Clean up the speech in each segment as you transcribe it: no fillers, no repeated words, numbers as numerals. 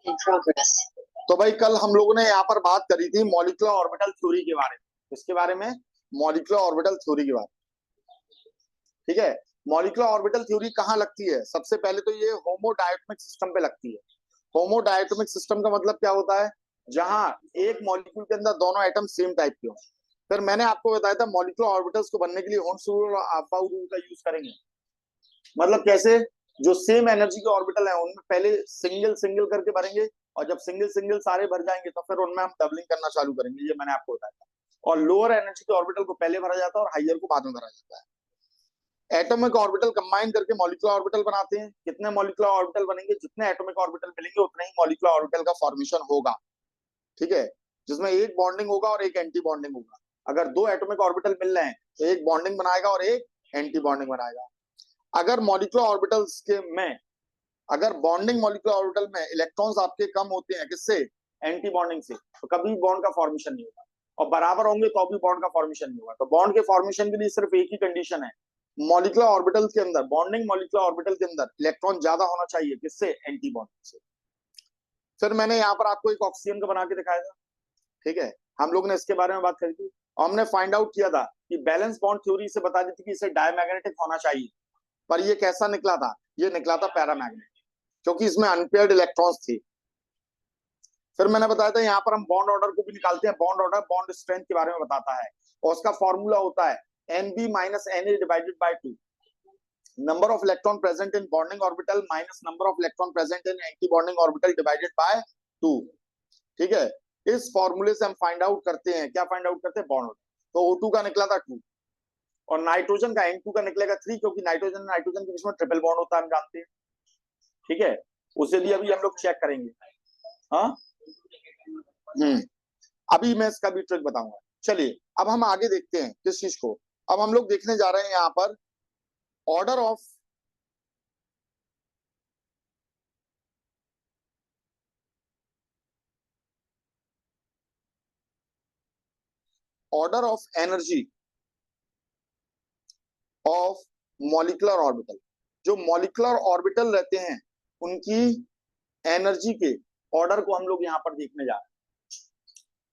In progress. तो भाई कल हम लोगों ने यहाँ पर बात करी थी मॉलिक्यूलर ऑर्बिटल थ्योरी के बारे में। इसके बारे में मॉलिक्यूलर ऑर्बिटल थ्योरी के बारे में, ठीक है। मॉलिक्यूलर ऑर्बिटल थ्योरी कहाँ लगती है? सबसे पहले तो ये होमोडायटोमिक सिस्टम पे लगती है। होमोडायटोमिक सिस्टम का मतलब क्या होता है? जहां एक मॉलिक्यूल के अंदर दोनों एटम सेम टाइप के हों। फिर मैंने आपको बताया था मॉलिक्यूलर ऑर्बिटल्स को बनने के लिए होर्न्स रूल और अफबाउ रूल का यूज करेंगे। मतलब कैसे? जो सेम एनर्जी के ऑर्बिटल है उनमें पहले सिंगल सिंगल करके भरेंगे, और जब सिंगल सिंगल सारे भर जाएंगे तो फिर उनमें हम डबलिंग करना चालू करेंगे। ये मैंने आपको बताया था। और लोअर एनर्जी के ऑर्बिटल को पहले भरा जाता है और हाइयर को बाद में भरा जाता है। एटॉमिक ऑर्बिटल कंबाइन करके मॉलिक्यूलर ऑर्बिटल बनाते हैं। कितने मॉलिक्यूलर ऑर्बिटल बनेंगे? जितने एटॉमिक ऑर्बिटल मिलेंगे उतने ही मॉलिक्यूलर ऑर्बिटल का फॉर्मेशन होगा, ठीक है। जिसमें एक बॉन्डिंग होगा और एक एंटी बॉन्डिंग होगा। अगर दो एटॉमिक ऑर्बिटल मिल रहे हैं तो एक बॉन्डिंग बनाएगा और एक एंटी बॉन्डिंग बनाएगा। अगर मॉलिक्यूलर ऑर्बिटल्स के में अगर बॉन्डिंग मॉलिक्यूलर ऑर्बिटल में इलेक्ट्रॉन्स आपके कम होते हैं, किससे? एंटी बॉन्डिंग से, तो कभी बॉन्ड का फॉर्मेशन नहीं होगा। और बराबर होंगे तो भी बॉन्ड का फॉर्मेशन नहीं होगा। तो बॉन्ड के फॉर्मेशन के लिए सिर्फ एक ही कंडीशन है, मॉलिक्यूलर ऑर्बिटल के अंदर, बॉन्डिंग मॉलिक्यूलर ऑर्बिटल के अंदर इलेक्ट्रॉन ज्यादा होना चाहिए। किससे? एंटी बॉन्डिंग से। फिर मैंने यहाँ पर आपको एक ऑक्सीजन का बना के दिखाया था, ठीक है। हम लोग ने इसके बारे में बात करी थी और हमने फाइंड आउट किया था कि बैलेंस बॉन्ड थ्योरी से बता दी थी कि इसे डायमैग्नेटिक होना चाहिए। पर ये कैसा निकला था? ये निकला था पैरामैग्नेटिक, क्योंकि इसमें अनपेयर्ड इलेक्ट्रॉन्स थे। फिर मैंने बताया था यहाँ पर हम बॉन्ड ऑर्डर को भी निकालते हैं। बॉन्ड ऑर्डर बॉन्ड स्ट्रेंथ के बारे में बताता है और उसका फॉर्मूला होता है NB minus NA divided by 2, number of electron present in bonding orbital minus number of electron present in anti bonding orbital divided by 2, ठीक है। इस फॉर्मूले से हम फाइंड आउट करते हैं, क्या फाइंड आउट करते हैं? Bond order. तो O2 का निकला था 2 और नाइट्रोजन का N2 का निकलेगा 3, क्योंकि नाइट्रोजन नाइट्रोजन के बीच में ट्रिपल बॉन्ड होता है, हम जानते हैं, ठीक है। उसे भी अभी हम लोग चेक करेंगे। हाँ, अभी मैं इसका भी ट्रिक बताऊंगा। चलिए अब हम आगे देखते हैं किस चीज को। अब हम लोग देखने जा रहे हैं यहाँ पर order of energy of molecular orbital. जो मॉलिक्यूलर ऑर्बिटल रहते हैं उनकी एनर्जी के ऑर्डर को हम लोग यहाँ पर देखने जा रहे हैं।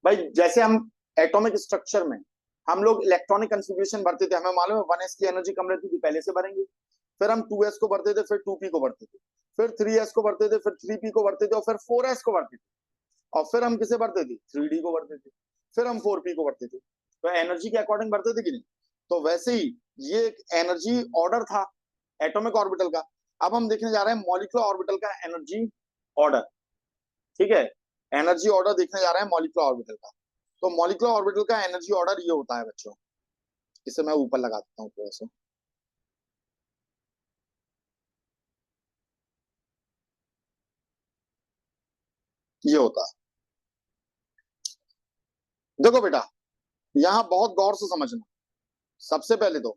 भाई जैसे हम एटॉमिक स्ट्रक्चर में हम लोग इलेक्ट्रॉनिक कन्फिग्रेशन भरते थे, हमें मालूम है 1s की एनर्जी कम रहती थी, पहले से भरेंगे। फिर हम 2s को भरते थे, फिर 2p को भरते थे, फिर 3s को भरते थे, फिर 3p को भरते थे, और फिर 4s को भरते थे, और फिर हम किसे भरते थे? 3d को भरते थे, फिर हम 4p को भरते थे। तो एनर्जी के अकॉर्डिंग भरते थे कि नहीं? तो वैसे ही ये एक एनर्जी ऑर्डर था एटॉमिक ऑर्बिटल का। अब हम देखने जा रहे हैं मॉलिक्यूलर ऑर्बिटल का एनर्जी ऑर्डर, ठीक है। एनर्जी ऑर्डर देखने जा रहे हैं मॉलिक्यूलर ऑर्बिटल का। तो मॉलिक्यूलर ऑर्बिटल का एनर्जी ऑर्डर ये होता है बच्चों, इसे मैं ऊपर लगा देता हूँ थोड़ा सा। ये होता है, देखो बेटा, यहां बहुत गौर से समझना। सबसे पहले तो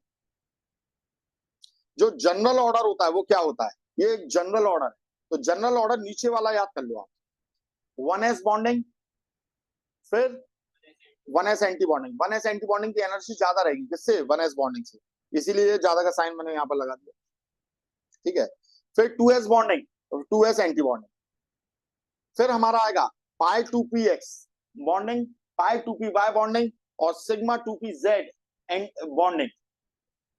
जो जनरल ऑर्डर होता है वो क्या होता है? ये एक जनरल ऑर्डर है। तो जनरल ऑर्डर नीचे वाला याद कर लो आप। 1s बॉन्डिंग, फिर 1s anti bonding. 1s anti bonding की एनर्जी ज्यादा रहेगी, किससे? 1s बॉन्डिंग से, इसीलिए ज्यादा का साइन मैंने यहाँ पर लगा दिया, ठीक है। फिर 2s bonding, 2s anti bonding. फिर हमारा आएगा पाई 2px बॉन्डिंग, पाई 2py बॉन्डिंग, और सिग्मा 2pz बॉन्डिंग,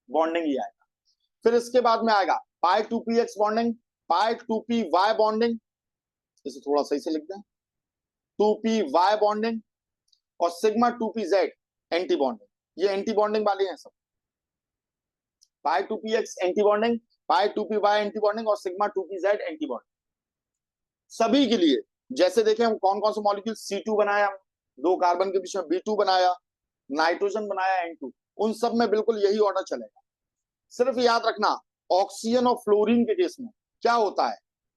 बॉन्डिंग ही आएगा। फिर इसके बाद में आएगा पाई 2px बॉन्डिंग, पाई 2py बॉन्डिंग, इसे थोड़ा सही से लिख दें, 2py बॉन्डिंग, और सिग्मा 2pz एंटी बॉन्डिंग। ये एंटी बॉन्डिंग वाले हैं सब। पाई 2px एंटी बॉन्डिंग, पाई 2py एंटी बॉन्डिंग, और सिग्मा 2pz एंटी बॉन्डिंग सभी के लिए। जैसे देखें हम कौन कौन से मॉलिक्यूल, C2 बनाया, 2 कार्बन के बीच में B2 बनाया, नाइट्रोजन बनाया N2, उन सब में बिल्कुल यही ऑर्डर चलेगा। सिर्फ याद रखना ऑक्सीजन और फ्लोरीन के केस में क्या होता है,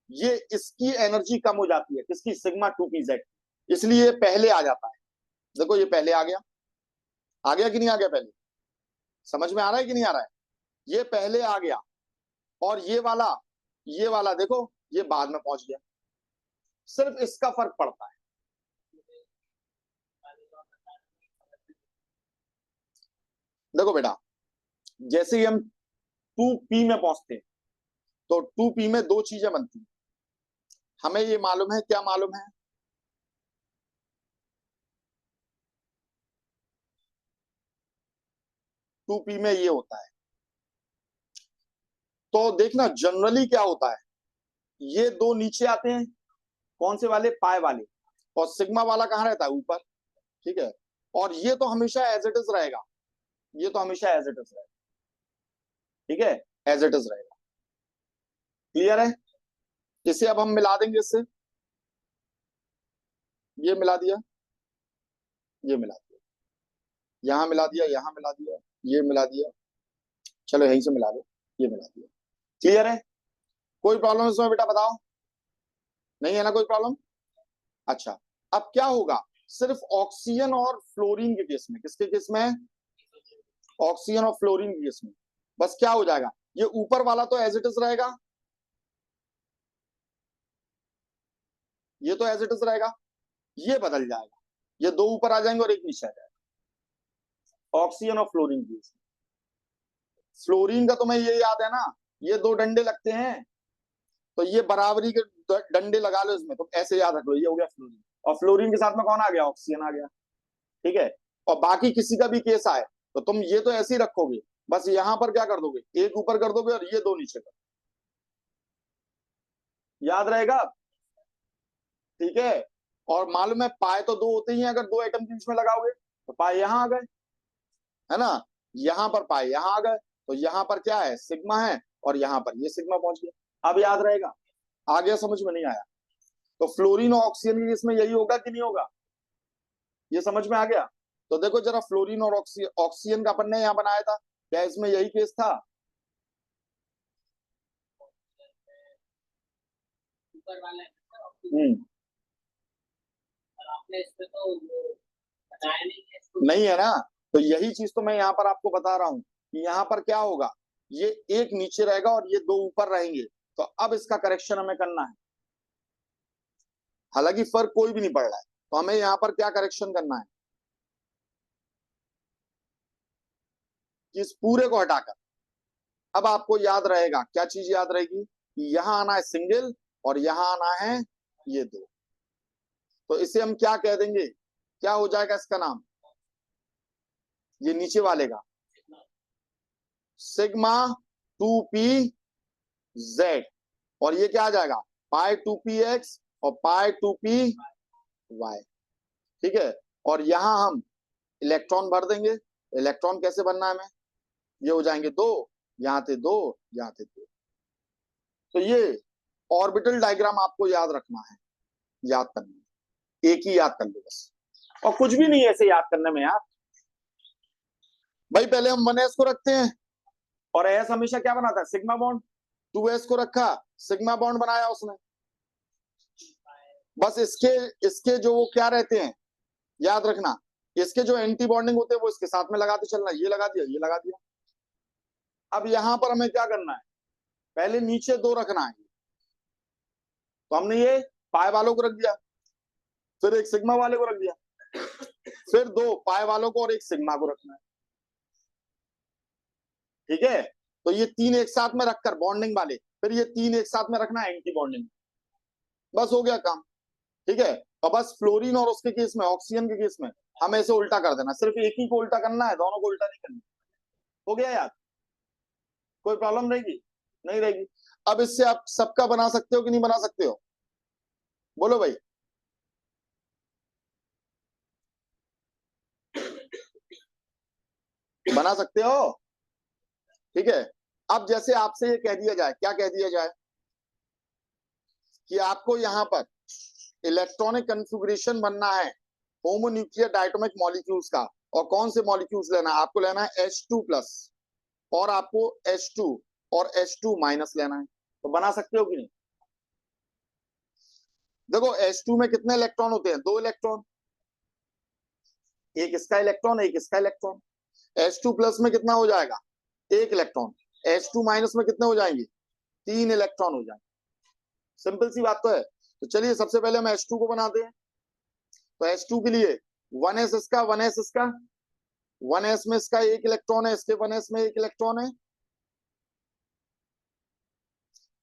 ये इसकी एनर्जी कम हो जाती है, किसकी? सिग्मा 2pz, इसलिए पहले आ जाता है। देखो ये पहले आ गया कि नहीं आ गया? पहले समझ में आ रहा है कि नहीं आ रहा है? ये पहले आ गया, और ये वाला देखो ये बाद में पहुंच गया। सिर्फ इसका फर्क पड़ता है। देखो बेटा, जैसे ही हम 2p में पहुंचते हैं तो 2p में दो चीजें बनती हैं। हमें ये मालूम है, क्या मालूम है? टू पी में ये होता है। तो देखना जनरली क्या होता है, ये दो नीचे आते हैं, कौन से वाले? पाए वाले। और सिग्मा वाला कहाँ रहता है? ऊपर। ठीक है। और ये तो हमेशा एज इट इज रहेगा, ये तो हमेशा एज इट इज रहेगा। ठीक है, एज इट इज रहेगा। क्लियर है? इसे अब हम मिला देंगे इससे। ये मिला दिया, ये मिला दिया, यहां मिला दिया, यहां मिला दिया, ये मिला दिया, चलो यहीं से मिला दो, ये मिला दिया। क्लियर है? कोई प्रॉब्लम इसमें बेटा बताओ? नहीं है ना कोई प्रॉब्लम? अच्छा, अब क्या होगा, सिर्फ ऑक्सीजन और फ्लोरीन के केस में, किसके केस में? ऑक्सीजन और फ्लोरीन के केस में बस क्या हो जाएगा, ये ऊपर वाला तो एज इट इज रहेगा, ये तो एज इट इज रहेगा, ये बदल जाएगा, ये दो ऊपर आ जाएंगे और एक नीचे आ जाएगा। ऑक्सीजन और फ्लोरीन के केस में, फ्लोरीन का तुम्हें ये याद है ना, ये दो डंडे लगते हैं, तो ये बराबरी के डंडे लगा लो इसमें, तो ऐसे याद रख लो, ये हो गया फ्लोरीन। और फ्लोरीन के साथ में कौन आ गया? ऑक्सीजन आ गया। ठीक है। और बाकी किसी का भी केस आए तो तुम ये तो ऐसे ही रखोगे, बस यहां पर क्या कर दोगे, एक ऊपर कर दोगे और ये दो नीचे कर, याद रहेगा? ठीक है। और मालूम है पाए तो दो होते ही हैं, अगर दो एटम के बीच में लगाओगे तो पाए यहां आ गए, है ना? यहां पर पाए यहां आ गए, तो यहां पर क्या है? सिग्मा है, और यहां पर ये सिग्मा पहुंच गया। अब याद रहेगा? आ गया समझ में? नहीं आया? तो फ्लोरीन और ऑक्सीजन के इसमें यही होगा कि नहीं होगा? ये समझ में आ गया? तो देखो जरा, फ्लोरीन और ऑक्सीजन का अपन ने यहाँ बनाया था, क्या इसमें यही केस था? ऊपर वाला है हम्म। और आपने इसमें तो वो बताया नहीं है इसको। नहीं है ना? तो यही चीज तो मैं यहाँ पर आपको बता रहा हूँ कि यहाँ पर क्या होगा, ये एक नीचे रहेगा और ये दो ऊपर रहेंगे, तो अब इसका करेक्शन हमें करना है। हालांकि फर्क कोई भी नहीं पड़ रहा है, तो हमें यहाँ पर क्या करेक्शन करना है कि इस पूरे को हटाकर, अब आपको याद रहेगा, क्या चीज याद रहेगी, कि यहाँ आना है सिंगल और यहाँ आना है ये दो, तो इसे हम क्या कह देंगे, क्या हो जाएगा इसका नाम, ये नीचे वाले का सिग्मा टू पी जेड, और ये क्या आ जाएगा, पाई टू पी एक्स और पाई टू पी वाई। ठीक है। और यहां हम इलेक्ट्रॉन भर देंगे, इलेक्ट्रॉन कैसे भरना है हमें, ये हो जाएंगे दो, यहां थे दो, यहां थे दो। तो ये ऑर्बिटल डायग्राम आपको याद रखना है, याद करना है, एक ही याद कर लो बस, और कुछ भी नहीं है ऐसे याद करने में यार। भाई पहले हम 1s को रखते हैं, और एस हमेशा क्या बनाता है? Sigma bond. 2s को रखा, सिग्मा बॉन्ड बनाया उसने। बस इसके इसके जो वो क्या रहते हैं, याद रखना, इसके जो एंटी बॉन्डिंग होते हैं वो इसके साथ में लगाते चलना, ये लगा दिया, ये लगा दिया। अब यहां पर हमें क्या करना है, पहले नीचे दो रखना है, तो हमने ये पाए वालों को रख दिया, फिर एक सिग्मा वाले को रख दिया, फिर दो पाए वालों को और एक सिग्मा को रखना है। ठीक है। तो ये तीन एक साथ में रखकर बॉन्डिंग वाले, फिर ये तीन एक साथ में रखना है एंटी बॉन्डिंग, बस हो गया काम। ठीक है। और बस फ्लोरीन और उसके केस में, ऑक्सीजन के केस में हमें इसे उल्टा कर देना, सिर्फ एक ही को उल्टा करना है, दोनों को उल्टा नहीं करना। हो गया यार? कोई प्रॉब्लम रहेगी? नहीं रहेगी। अब इससे आप सबका बना सकते हो कि नहीं बना सकते हो? बोलो भाई। बना सकते हो? ठीक है। अब जैसे आपसे ये कह दिया जाए, क्या कह दिया जाए, कि आपको यहां पर इलेक्ट्रॉनिक कन्फिग्रेशन बनना है होमोन्यूक्लियर डायटोमिक मॉलिक्यूल्स का, और कौन से मॉलिक्यूल्स लेना है आपको? लेना है H2+, और आपको H2 और H2- लेना है, तो बना सकते हो कि नहीं? देखो H2 में कितने इलेक्ट्रॉन होते हैं? दो इलेक्ट्रॉन, एक इसका इलेक्ट्रॉन, एक इसका इलेक्ट्रॉन। H2+ में कितना हो जाएगा? एक इलेक्ट्रॉन। H2- में कितने हो जाएंगे? तीन इलेक्ट्रॉन हो जाएंगे। सिंपल सी बात तो है। तो चलिए सबसे पहले हम H2 को बनाते हैं। तो H2 के लिए 1s इसका, 1s इसका, 1s में इसका एक इलेक्ट्रॉन है, इसके 1s में एक इलेक्ट्रॉन है,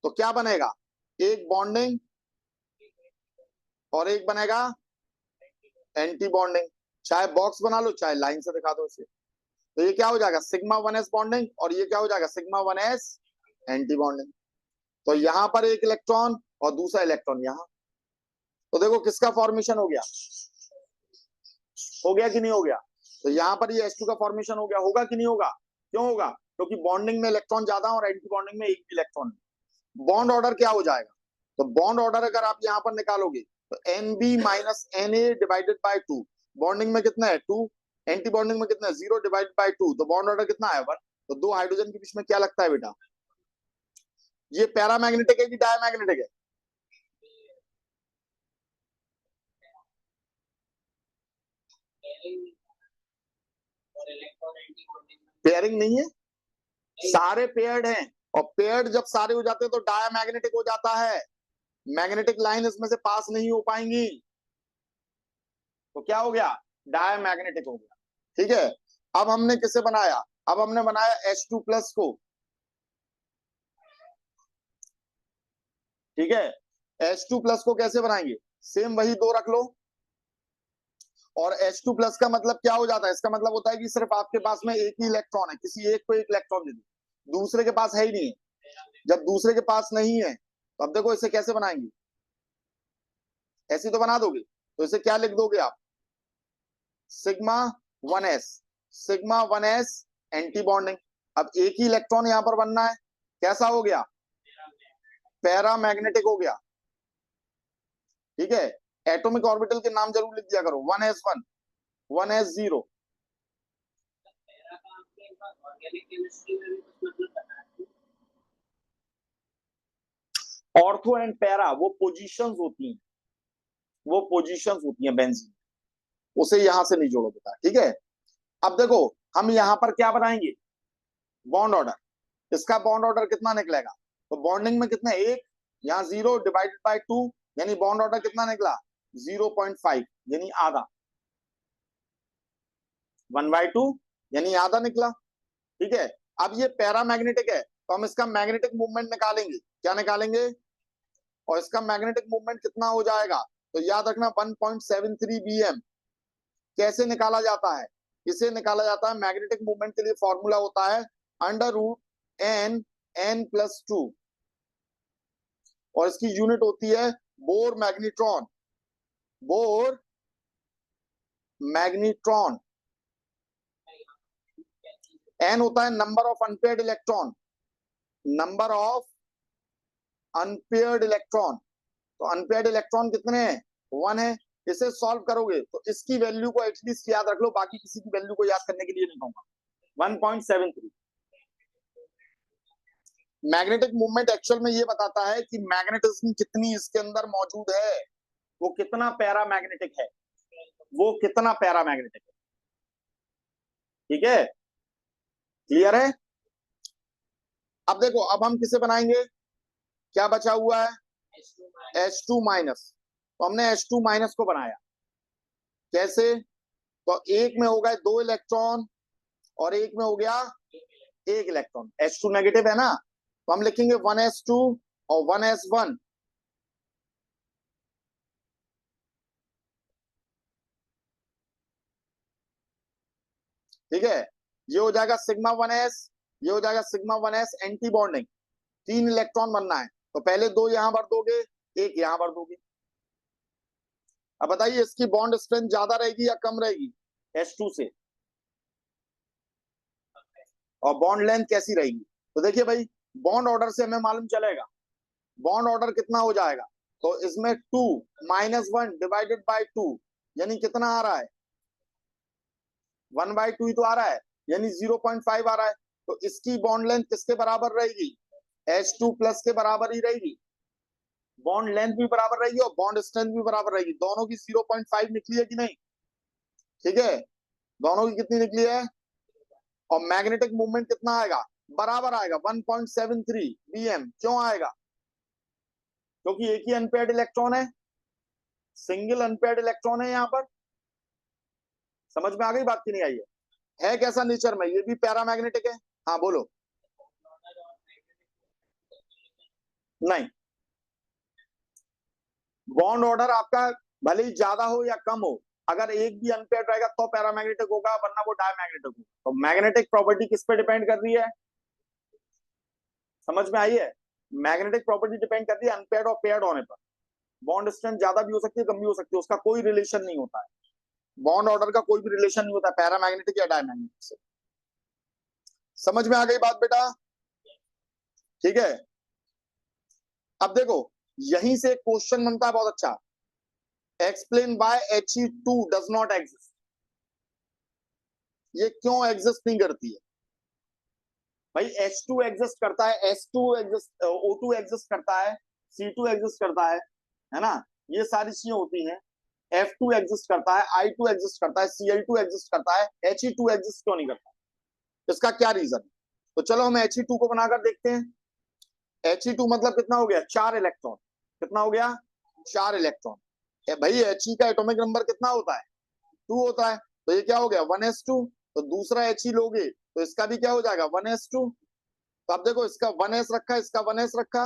तो क्या बनेगा? एक बॉन्डिंग और एक बनेगा एंटी बॉन्डिंग। चाहे बॉक्स बना लो चाहे लाइन से दिखा दो इसे। तो ये क्या हो जाएगा, सिग्मा 1s बॉन्डिंग, और ये क्या हो जाएगा, सिग्मा 1s एंटी बॉन्डिंग। तो यहां पर एक इलेक्ट्रॉन और दूसरा इलेक्ट्रॉन यहां। तो देखो किसका फॉर्मेशन हो गया कि नहीं हो गया। तो यहाँ पर ये H2 का फॉर्मेशन हो गया, होगा कि नहीं होगा। क्यों होगा, क्योंकि बॉन्डिंग में इलेक्ट्रॉन ज्यादा और एंटी बॉन्डिंग में एक भी इलेक्ट्रॉन। बॉन्ड ऑर्डर क्या हो जाएगा, तो बॉन्ड ऑर्डर अगर आप यहाँ पर निकालोगे तो NB minus NA divided by 2। Bonding में कितना है 2, एंटी बॉन्डिंग में कितना है 0 डिवाइडेड बाय 2। तो बॉन्ड ऑर्डर कितना है 1। तो दो हाइड्रोजन के बीच में क्या लगता है बेटा, ये पैरामैग्नेटिक है कि डायमैग्नेटिक है। और इलेक्ट्रॉन एंटी बॉन्डिंग पेयरिंग नहीं है, सारे पेयर्ड हैं। और पेयर्ड जब सारे हो जाते हैं तो डायमैग्नेटिक हो जाता है, मैग्नेटिक लाइन इसमें से पास नहीं हो पाएंगी। तो क्या हो गया, डायमैग्नेटिक हो गया। ठीक है, अब हमने किसे बनाया, अब हमने बनाया H2 प्लस को। ठीक है, H2 प्लस को कैसे बनाएंगे, सेम वही दो रख लो। और H2 प्लस का मतलब क्या हो जाता है, इसका मतलब होता है कि सिर्फ आपके पास में एक ही इलेक्ट्रॉन है, किसी एक को एक इलेक्ट्रॉन दे दो, दूसरे के पास है ही नहीं है। जब दूसरे के पास नहीं है तो अब देखो इसे कैसे बनाएंगे, ऐसे तो बना दोगे। तो इसे क्या लिख दोगे आप, sigma 1s, sigma 1s anti bonding. अब एक ही इलेक्ट्रॉन यहां पर बनना है, कैसा हो गया, पैरामैग्नेटिक हो गया। ठीक है, एटॉमिक ऑर्बिटल के नाम जरूर लिख दिया करो, 1s1, 1s0। पैरा का आपके एक बार ऑर्गेनिक केमिस्ट्री में भी कुछ मतलब बताया। ऑर्थो एंड पैरा वो पोजीशंस होती हैं, वो पोजीशंस होती हैं बेंजीन, उसे यहां से नहीं जोड़ो बेटा। ठीक है, अब देखो हम यहां पर क्या बनाएंगे, बॉन्ड ऑर्डर। इसका बॉन्ड ऑर्डर कितना निकलेगा, तो बॉन्डिंग में कितना एक, यहाँ 0 डिवाइडेड बाय 2, यानी बॉन्ड ऑर्डर कितना निकला 0.5, यानी आधा। 1/2 यानी आधा निकला। ठीक है, अब ये पैरामैग्नेटिक है तो हम इसका मैग्नेटिक मूवमेंट निकालेंगे, क्या निकालेंगे, और इसका मैग्नेटिक मूवमेंट कितना हो जाएगा, तो याद रखना 1.73 bm। कैसे निकाला जाता है, इसे निकाला जाता है, मैग्नेटिक मूवमेंट के लिए फॉर्मूला होता है √n+2, और इसकी यूनिट होती है bore magnetron, bore magnetron. n होता है number of unpaired electron, number of unpaired electron. तो अनपेयर्ड इलेक्ट्रॉन कितने हैं, 1 है। इसे सॉल्व करोगे तो इसकी वैल्यू को एटलीस्ट याद रख लो, बाकी किसी की वैल्यू को याद करने के लिए नहीं कहूंगा। 1.73। मैग्नेटिक मूवमेंट एक्चुअल में ये बताता है कि मैग्नेटिज्म कितनी इसके अंदर मौजूद है, वो कितना पैरामैग्नेटिक है, वो कितना पैरामैग्नेटिक है। ठीक है, क्लियर है। अब देखो अब हम किसे बनाएंगे, क्या बचा हुआ है, H2 माइनस। तो हमने H2 माइनस को बनाया, कैसे, तो एक में हो गए 2 इलेक्ट्रॉन और एक में हो गया 1 इलेक्ट्रॉन। H2 नेगेटिव है ना, तो हम लिखेंगे 1s2 और 1s1। ठीक है, ये हो जाएगा सिग्मा 1s, ये हो जाएगा sigma 1s anti bonding. 3 electron बनना है तो पहले 2 यहां भर दोगे, 1 यहां भर दोगे। अब बताइए इसकी बॉन्ड स्ट्रेंथ ज्यादा रहेगी या कम रहेगी H2 से, और बॉन्ड लेंथ कैसी रहेगी। तो देखिए भाई, बॉन्ड ऑर्डर से हमें मालूम चलेगा, बॉन्ड ऑर्डर कितना हो जाएगा, तो इसमें 2 -1 डिवाइडेड बाय 2, यानी कितना आ रहा है 1/2 ही तो आ रहा है, यानी 0.5 आ रहा है। तो इसकी बॉन्ड लेंथ किसके बराबर रहेगी, H2 प्लस के बराबर ही रहेगी। बॉन्ड लेंथ भी बराबर रहेगी और बॉन्ड स्ट्रेंथ भी बराबर रहेगी, दोनों की 0.5 निकली है कि नहीं। ठीक है, दोनों की कितनी निकली है, और मैग्नेटिक मूवमेंट कितना आएगा, बराबर आएगा 1.73 bm। क्यों आएगा, क्योंकि एक ही अनपेयर्ड इलेक्ट्रॉन है, सिंगल अनपेयर्ड इलेक्ट्रॉन है यहाँ पर। समझ में आ गई बात की नहीं आई है कैसा नेचर में, ये भी पैरामैग्नेटिक है। हाँ बोलो, नहीं बॉन्ड ऑर्डर आपका भले ही ज्यादा हो या कम हो, अगर एक भी अनपेयर्ड रहेगा तो पैरामैग्नेटिक होगा, वरना वो डायमैग्नेटिक होगा। तो मैग्नेटिक प्रॉपर्टी किस पे डिपेंड कर रही है, समझ में आई है? मैग्नेटिक प्रॉपर्टी डिपेंड करती है अनपेयर्ड और पेयर्ड होने पर। बॉन्ड स्ट्रेंथ ज्यादा भी हो सकती है, कम भी हो सकती है, उसका कोई रिलेशन नहीं होता है। बॉन्ड ऑर्डर का कोई भी रिलेशन नहीं होता पैरामैग्नेटिक या डायमैग्नेटिक से। समझ में आ गई बात बेटा? ठीक है। अब देखो, यहीं से क्वेश्चन बनता है बहुत अच्छा, explain why He2 does not exist. ये क्यों एग्जिस्ट नहीं करती है? भाई H2 एग्जिस्ट करता है, S2 एग्जिस्ट, O2 एग्जिस्ट करता है, C2 एग्जिस्ट करता है ना, ये सारी चीजें होती हैं। F2 एग्जिस्ट करता है, I2 एग्जिस्ट करता है, Cl2 एग्जिस्ट करता है, He2 एग्जिस्ट क्यों नहीं करता? इसका क्या रीजन? तो चलो हम He2 को बनाकर देखते हैं। He2 मतलब कितना हो गया, 4 इलेक्ट्रॉन। कितना हो गया, 4 इलेक्ट्रॉन। भाई He का एटॉमिक नंबर कितना होता है, 2 होता है। तो ये क्या हो गया, 1s2। तो दूसरा He लोगे तो इसका भी क्या हो जाएगा, 1s2। तो अब देखो, इसका 1s रखा, इसका 1s रखा,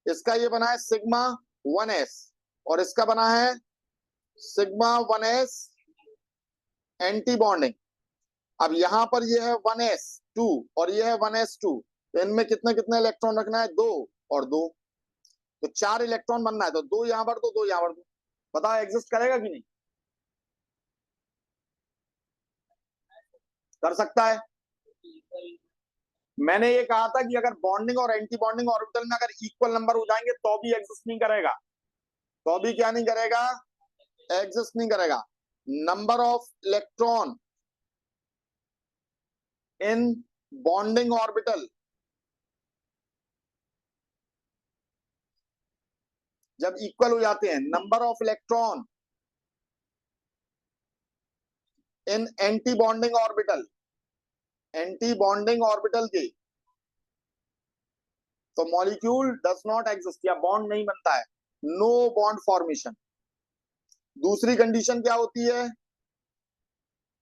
इसका ये बना है सिग्मा 1s, और इसका बना है सिग्मा 1s एंटी बॉन्डिंग। अब यहां पर ये है 1s2 और ये है 1s2, तो इनमें कितने कितने इलेक्ट्रॉन रखना है, 2 और 2। तो 4 इलेक्ट्रॉन बनना है, तो 2 यहां पर, 2 यहां पर, 2। बताओ एग्जिस्ट करेगा कि नहीं? कर सकता है। मैंने ये कहा था कि अगर बॉन्डिंग और एंटी बॉन्डिंग ऑर्बिटल में अगर इक्वल नंबर हो जाएंगे तो भी एग्जिस्ट नहीं करेगा। तो भी क्या नहीं करेगा, एग्जिस्ट नहीं करेगा। Number of electron in bonding orbital जब इक्वल हो जाते हैं, number of electron in anti bonding orbital, anti bonding orbital के, तो मॉलिक्यूल डज नॉट एग्जिस्ट, या बॉन्ड नहीं बनता है, नो बॉन्ड फॉर्मेशन। दूसरी कंडीशन क्या होती है,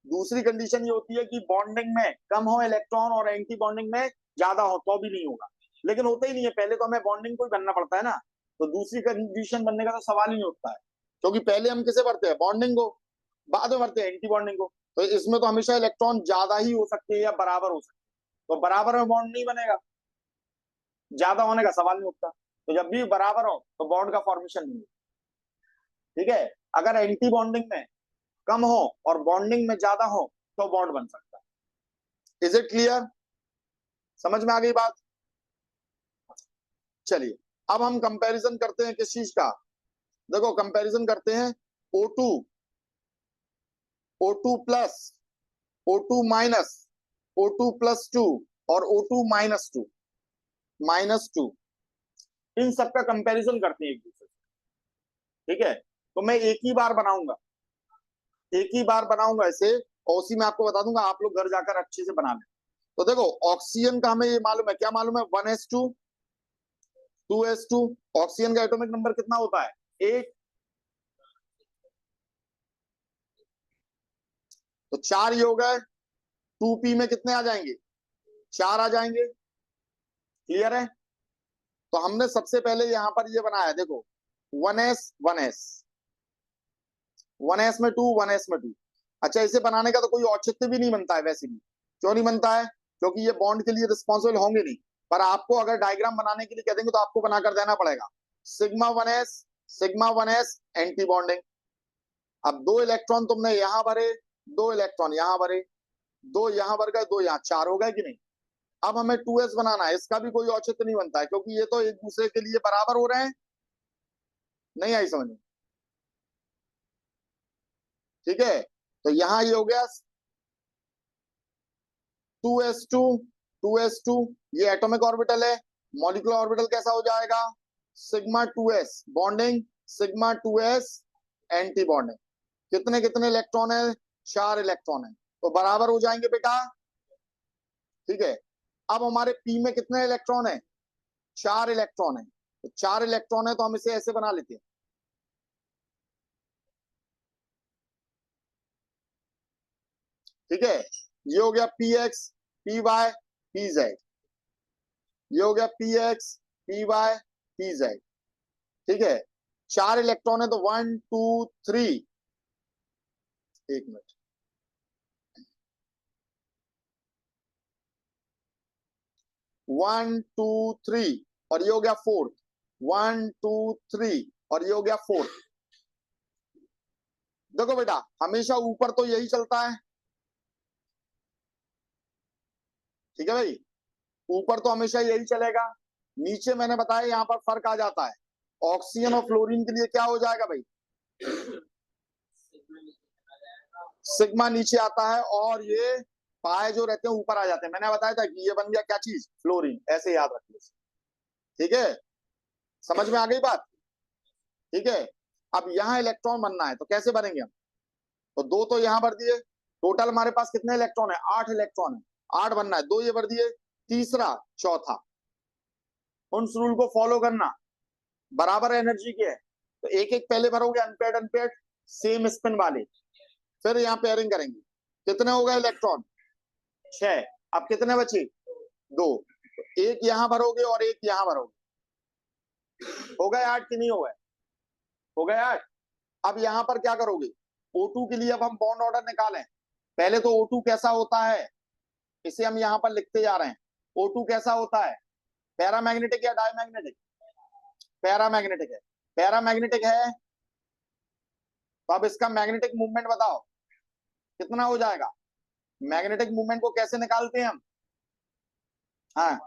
दूसरी कंडीशन ये होती है कि बॉन्डिंग में कम हो इलेक्ट्रॉन और एंटी बॉन्डिंग में ज्यादा हो, तो भी नहीं होगा। लेकिन होता ही नहीं है, पहले तो हमें बॉन्डिंग को ही बनना पड़ता है ना। तो दूसरी कंडीशन बनने का तो सवाल ही नहीं उठता है, क्योंकि पहले हम किसे भरते हैं, बॉन्डिंग को, बाद में भरते हैं एंटी बॉन्डिंग को। तो इसमें तो हमेशा इलेक्ट्रॉन ज्यादा ही हो सकते हैं या बराबर हो सकते हैं। तो बराबर में बॉन्ड नहीं बनेगा, ज्यादा होने का सवाल नहीं उठता। तो जब भी बराबर हो तो बॉन्ड का फॉर्मेशन नहीं होगा। ठीक है। अगर एंटी बॉन्डिंग में कम हो और बॉन्डिंग में ज्यादा हो तो बॉन्ड बन सकता है। Is it clear? समझ में आ गई बात? चलिए, अब हम कंपैरिजन करते हैं किस चीज का, देखो कंपैरिजन करते हैं O2, O2 plus, O2 minus, O2 plus 2 और O2 माइनस 2, -2। इन सबका कंपैरिजन करते हैं एक दूसरे से। ठीक है। तो मैं एक ही बार बनाऊंगा, एक ही बार बनाऊंगा इसे, और उसी में आपको बता दूंगा, आप लोग घर जाकर अच्छे से बना लें। तो देखो, ऑक्सीजन का हमें ये मालूम है, क्या मालूम है, 1s2 2s2। ऑक्सीजन का एटॉमिक नंबर कितना होता है, 8। तो 4 ये हो गए, 2p में कितने आ जाएंगे, 4 आ जाएंगे। क्लियर है? तो हमने सबसे पहले यहां पर ये बनाया, देखो 1s 1s, 1s में 2, 1s में 2। अच्छा, इसे बनाने का तो कोई औचित्य भी नहीं बनता है वैसे भी। क्यों नहीं बनता है? क्योंकि ये बॉन्ड के लिए रिस्पॉन्सिबल होंगे नहीं। पर आपको अगर डायग्राम बनाने के लिए कह देंगे तो आपको बनाकर देना पड़ेगा। Sigma 1s, sigma 1s anti bonding. अब 2 इलेक्ट्रॉन तुमने यहां भरे, 2 इलेक्ट्रॉन यहां भरे, 2 यहां भर गए, 2 यहां, 4 हो गए कि नहीं? अब हमें 2s बनाना है, इसका भी कोई औचित्य नहीं बनता है, क्योंकि ये तो एक दूसरे के लिए बराबर हो रहे हैं। नहीं आई समझ में? ठीक है। तो यहां ये हो गया 2s2, 2s2, ये एटॉमिक ऑर्बिटल है। मॉलिक्यूलर ऑर्बिटल कैसा हो जाएगा, sigma 2s bonding, sigma 2s anti bonding. कितने कितने इलेक्ट्रॉन है, 4 इलेक्ट्रॉन है, तो बराबर हो जाएंगे बेटा। ठीक है। अब हमारे पी में कितने इलेक्ट्रॉन है, 4 इलेक्ट्रॉन है। तो 4 इलेक्ट्रॉन है, तो हम इसे ऐसे बना लेते हैं। ठीक है। ये हो गया P X, P Y, P Z. ये हो गया P X, P Y, pz। ठीक है, 4 इलेक्ट्रॉन है तो 1 2 3, एक मिनट, 1 2 3 और ये हो गया 4, 1 2 3 और ये हो गया 4। देखो बेटा, हमेशा ऊपर तो यही चलता है, ठीक है भाई, ऊपर तो हमेशा यही चलेगा। नीचे मैंने बताया यहाँ पर फर्क आ जाता है। ऑक्सीजन और फ्लोरीन के लिए क्या हो जाएगा भाई, सिग्मा नीचे आता है और ये पाए जो रहते हैं ऊपर आ जाते हैं। मैंने बताया था कि ये बन गया क्या चीज, फ्लोरीन, ऐसे याद रखिए। ठीक है, समझ में आ गई बात। ठीक है, अब यहाँ इलेक्ट्रॉन बनना है तो कैसे बनेंगे हम, तो 2 तो यहाँ भर दिए, टोटल हमारे पास कितने इलेक्ट्रॉन है, 8 इलेक्ट्रॉन है, 8 बनना है, 2 ये भर दिए, तीसरा चौथा, उन रूल को फॉलो करना, बराबर एनर्जी के है तो एक एक पहले भरोगे, अनपेड अनपेड सेम स्पिन वाले, फिर यहाँ पेयरिंग करेंगे। कितने हो गए इलेक्ट्रॉन, 6। अब कितने बचे, 2, तो एक यहाँ भरोगे और एक यहाँ भरोगे, हो गए 8 कि नहीं हो गए, हो गए 8। अब यहाँ पर क्या करोगे, O2 के लिए अब हम बॉन्ड ऑर्डर निकालें। पहले तो O2 कैसा होता है, इसे हम यहाँ पर लिखते जा रहे हैं। O2 कैसा होता है, पैरामैग्नेटिक या डायमैग्नेटिक, पैरामैग्नेटिक है, पैरामैग्नेटिक है। तो अब इसका मैग्नेटिक मूवमेंट बताओ कितना हो जाएगा, मैग्नेटिक मूवमेंट को कैसे निकालते हैं हम, हाँ,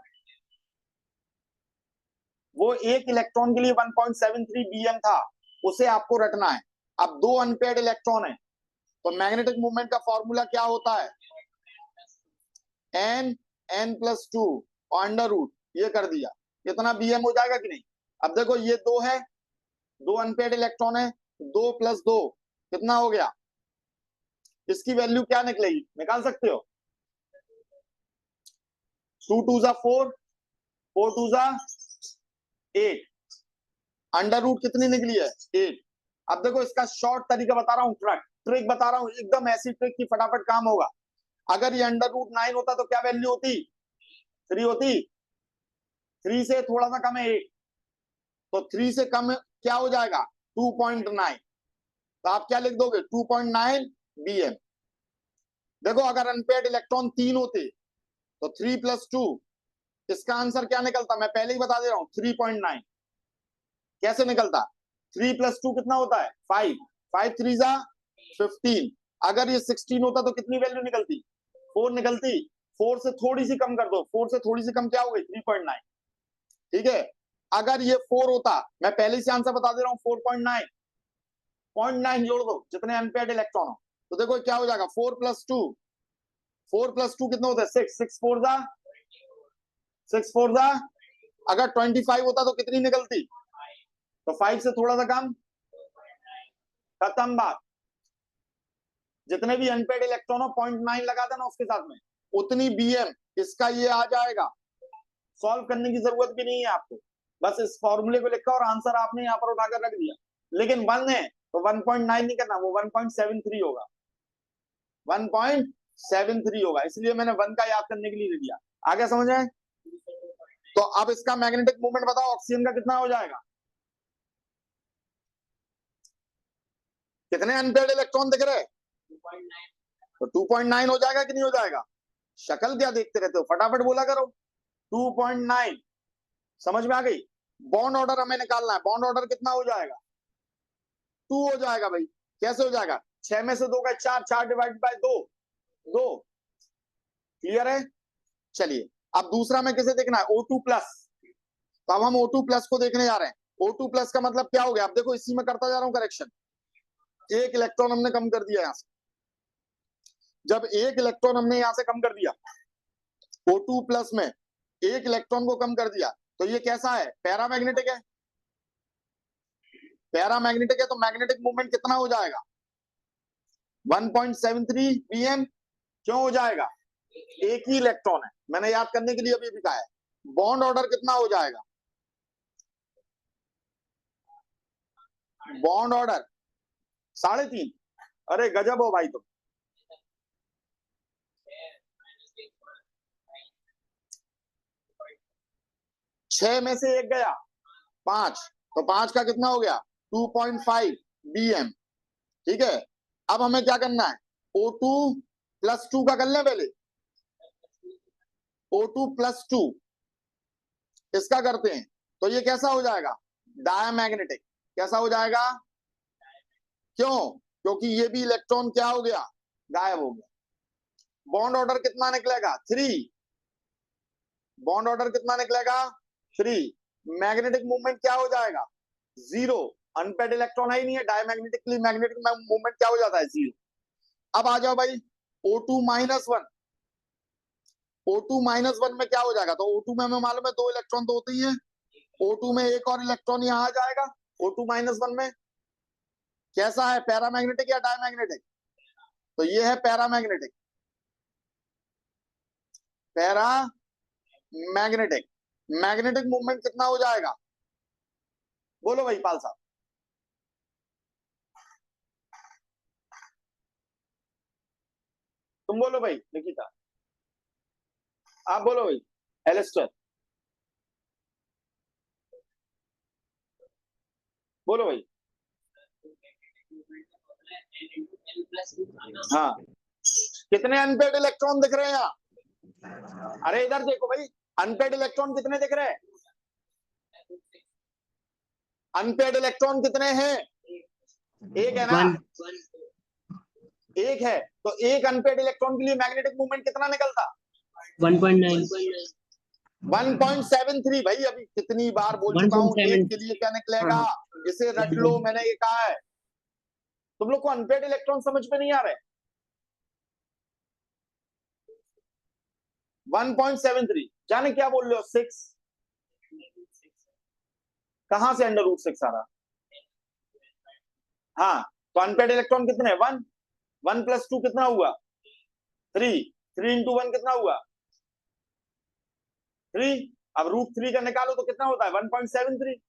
वो एक इलेक्ट्रॉन के लिए 1.73 बीएम था, उसे आपको रटना है। अब 2 अनपेयर्ड इलेक्ट्रॉन है तो मैग्नेटिक मूवमेंट का फॉर्मूला क्या होता है, n+2 और अंडर रूट, ये कर दिया, कितना बीएम हो जाएगा कि नहीं। अब देखो ये 2 है, 2 अनपेयर्ड इलेक्ट्रॉन है, 2 + 2 कितना हो गया, इसकी वैल्यू क्या निकलेगी, निकाल सकते हो, 2 2 ज़ा 4, 4 2 ज़ा 8, अंडर रूट कितनी निकली है, 8। अब देखो इसका शॉर्ट तरीका बता रहा हूँ, ट्रिक बता रहा हूँ, एकदम ऐसी ट्रिक की फटाफट काम होगा। अगर ये अंडर रूट 9 होता तो क्या वैल्यू होती, 3 होती, 3 से थोड़ा सा कम है 8, तो 3 से कम क्या हो जाएगा, 2.9, तो आप क्या लिख दोगे, 2.9 बीएम। देखो अगर अनपेयर्ड इलेक्ट्रॉन 3 होते तो 3 + 2, इसका आंसर क्या निकलता, मैं पहले ही बता दे रहा हूं, 3.9। कैसे निकलता, 3 + 2 कितना होता है, 5, 5 3 ज़ा 15। अगर ये 16 होता तो कितनी वैल्यू निकलती, 4 निकलती, 4 से थोड़ी सी कम कर दो, 4 से थोड़ी सी कम क्या हो गई, 3.9। ठीक है, अगर ये 4 होता, मैं पहले से आंसर बता दे रहा हूँ, 4.9, 0.9 जोड़ दो जितने अनपेयर्ड इलेक्ट्रॉन हो, तो देखो क्या हो जाएगा, 4 + 2, 4 + 2 कितना होता है, 6, 6 4 ज़ा 6 4 ज़ा, अगर 25 होता तो कितनी निकलती, तो 5 से थोड़ा सा कम, खत्म बात। जितने भी अनपेड इलेक्ट्रॉन हो 0.9 लगा देना उसके साथ में, उतनी बीएम इसका ये आ जाएगा। सॉल्व करने की जरूरत भी नहीं है आपको, बस इस फॉर्मूले को लिखा और आंसर आपने यहाँ पर उठाकर रख दिया। लेकिन 1 है तो 1.9 नहीं करना, वो 1.73 होगा, 1.73 होगा, इसलिए मैंने 1 का याद करने के लिए दिया। आगे समझ आए, तो अब इसका मैग्नेटिक मूवमेंट बताओ ऑक्सीजन का कितना हो जाएगा, कितने अनपेयर्ड इलेक्ट्रॉन दिख रहे हैं, 2.9। तो 2.9 हो जाएगा कि नहीं हो जाएगा, शक्ल क्या देखते रहते हो, फटाफट बोला करो, 2.9। समझ में आ गई। बॉन्ड ऑर्डर हमें निकालना है, बॉन्ड ऑर्डर कितना हो जाएगा, 2 हो जाएगा भाई। कैसे हो जाएगा, 6 में से 2 का 4, 4 डिवाइड बाय 2, 2, क्लियर है। चलिए अब दूसरा में किसे देखना है, O2+। तो अब हम O2+ को देखने जा रहे हैं। O2+ का मतलब क्या हो गया, अब देखो इसी में करता जा रहा हूं करेक्शन, एक इलेक्ट्रॉन हमने कम कर दिया यहां से। जब एक इलेक्ट्रॉन हमने यहां से कम कर दिया, O2+ में एक इलेक्ट्रॉन को कम कर दिया, तो ये कैसा है, पैरामैग्नेटिक है, पैरामैग्नेटिक है, तो मैग्नेटिक मूवमेंट कितना हो जाएगा, 1.73 बीएम। क्यों हो जाएगा, एक ही इलेक्ट्रॉन है, मैंने याद करने के लिए अभी दिखाया है। बॉन्ड ऑर्डर कितना हो जाएगा, बॉन्ड ऑर्डर 3.5। अरे गजब हो भाई तुम, 6 में से 1 गया, 5, तो 5 का कितना हो गया 2.5 BM। ठीक है, अब हमें क्या करना है, O2 प्लस 2 का कर लें पहले, O2 प्लस 2 इसका करते हैं, तो ये कैसा हो जाएगा, डायमैग्नेटिक। कैसा हो जाएगा, क्यों, क्योंकि ये भी इलेक्ट्रॉन क्या हो गया, गायब हो गया। बॉन्ड ऑर्डर कितना निकलेगा 3, बॉन्ड ऑर्डर कितना निकलेगा 3, मैग्नेटिक मूवमेंट क्या हो जाएगा 0, अनपेड इलेक्ट्रॉन है ही नहीं है, डायमैग्नेटिकली मैग्नेटिक मूवमेंट क्या हो जाता है 0। अब आ जाओ भाई O2 माइनस 1, O2 माइनस 1 में क्या हो जाएगा, तो O2 में हमें मालूम है 2 इलेक्ट्रॉन तो होते ही है, O2 में एक और इलेक्ट्रॉन यहां आ जाएगा O2 माइनस 1 में। कैसा है, पैरामैग्नेटिक या डायमैग्नेटिक, तो ये है paramagnetic, para magnetic. Magnetic movement कितना हो जाएगा, बोलो भाई पाल साहब, तुम बोलो भाई निकिता, आप बोलो भाई एलिस्टर, बोलो भाई। हाँ, कितने अनपेड इलेक्ट्रॉन दिख रहे हैं यहाँ, अरे इधर देखो भाई, अनपेड इलेक्ट्रॉन कितने दिख रहे हैं, अनपेड इलेक्ट्रॉन कितने हैं, एक है ना, एक है, तो एक अनपेड इलेक्ट्रॉन के लिए मैग्नेटिक मूवमेंट कितना निकलता 1.9 1.73। भाई अभी कितनी बार बोल चुका हूँ, एक के लिए क्या निकलेगा, इसे रट लो, मैंने ये कहा है। तुम लोग को अनपेड इलेक्ट्रॉन समझ में नहीं आ रहे, 1.73 जाने क्या बोल रहे हो 6, कहां से √6 आ रहा, हाँ, तो अनपेड इलेक्ट्रॉन कितने, 1, 1 प्लस 2 कितना हुआ 3, 3 इंटू 1 कितना हुआ 3, अब √3 का निकालो तो कितना होता है 1.73।